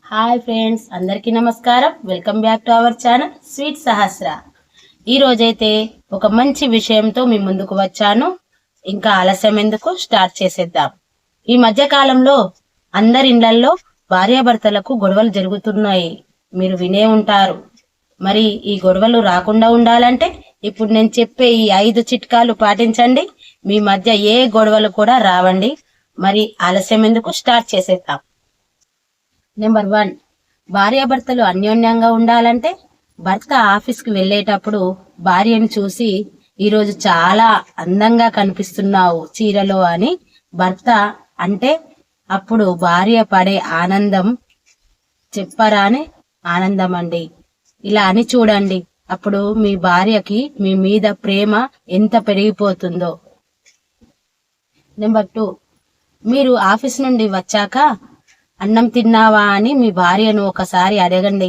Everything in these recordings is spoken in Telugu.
హాయ్ ఫ్రెండ్స్, అందరికీ నమస్కారం. Welcome back to our channel sweet Sahasra. ఈ రోజైతే ఒక మంచి విషయంతో మీ ముందుకు వచ్చాను. ఇంకా ఆలస్యం ఎందుకు, స్టార్ట్ చేసేద్దాం. ఈ మధ్య కాలంలో అందరి ఇళ్లల్లో భార్యాభర్తలకు గొడవలు జరుగుతున్నాయి. మీరు వినే ఉంటారు. మరి ఈ గొడవలు రాకుండా ఉండాలంటే ఇప్పుడు నేను చెప్పే ఈ 5 చిట్కాలు పాటించండి. మీ మధ్య ఏ గొడవలు కూడా రావండి. మరి ఆలస్యం ఎందుకు, స్టార్ట్ చేసేద్దాం. నెంబర్ 1, భార్యాభర్తలు అన్యోన్యంగా ఉండాలంటే భర్త ఆఫీస్కి వెళ్ళేటప్పుడు భార్యను చూసి ఈరోజు చాలా అందంగా కనిపిస్తున్నావు చీరలో అని భర్త అంటే అప్పుడు భార్య పడే ఆనందం చెప్పరాని ఆనందం అండి. ఇలా అని చూడండి, అప్పుడు మీ భార్యకి మీ మీద ప్రేమ ఎంత పెరిగిపోతుందో. నెంబర్ 2, మీరు ఆఫీస్ నుండి వచ్చాక అన్నం తిన్నావా అని మీ భార్యను ఒకసారి అడగండి.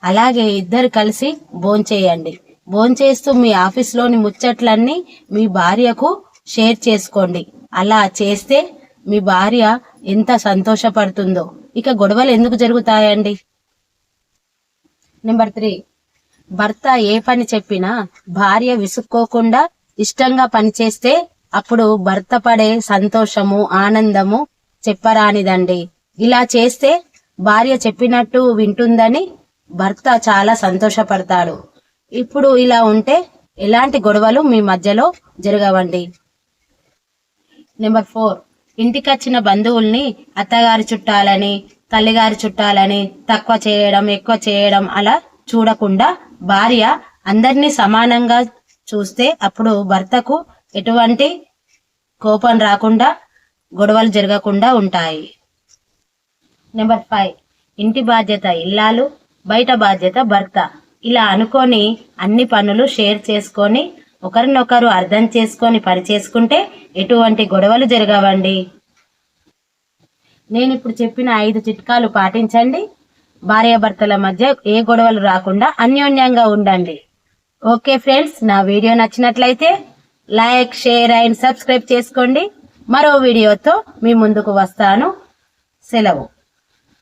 అలాగే ఇద్దరు కలిసి భోంచేయండి. భోంచేస్తూ మీ ఆఫీస్లోని ముచ్చట్లన్నీ మీ భార్యకు షేర్ చేసుకోండి. అలా చేస్తే మీ భార్య ఎంత సంతోషపడుతుందో. ఇక గొడవలు ఎందుకు జరుగుతాయండి? నెంబర్ 3, భర్త ఏ పని చెప్పినా భార్య విసుక్కోకుండా ఇష్టంగా పనిచేస్తే అప్పుడు భర్త పడే సంతోషము ఆనందము చెప్పరానిదండి. ఇలా చేస్తే భార్య చెప్పినట్టు వింటుందని భర్త చాలా సంతోషపడతాడు. ఇప్పుడు ఇలా ఉంటే ఎలాంటి గొడవలు మీ మధ్యలో జరగవండి. నెంబర్ 4, ఇంటికొచ్చిన బంధువుల్ని అత్తగారి చుట్టాలని తల్లిగారి చుట్టాలని తక్కువ చేయడం ఎక్కువ చేయడం అలా చూడకుండా భార్య అందరినీ సమానంగా చూస్తే అప్పుడు భర్తకు ఎటువంటి కోపం రాకుండా గొడవలు జరగకుండా ఉంటాయి. నెంబర్ 5, ఇంటి బాధ్యత ఇల్లాలు, బయట బాధ్యత భర్త. ఇలా అనుకొని అన్ని పనులు షేర్ చేసుకొని ఒకరినొకరు అర్థం చేసుకొని పని చేసుకుంటే ఎటువంటి గొడవలు జరగవండి. నేను ఇప్పుడు చెప్పిన 5 చిట్కాలు పాటించండి. భార్యాభర్తల మధ్య ఏ గొడవలు రాకుండా అన్యోన్యంగా ఉండండి. ఓకే ఫ్రెండ్స్, నా వీడియో నచ్చినట్లయితే లైక్, షేర్ అండ్ సబ్స్క్రైబ్ చేసుకోండి. మరో వీడియోతో మీ ముందుకు వస్తాను. సెలవు.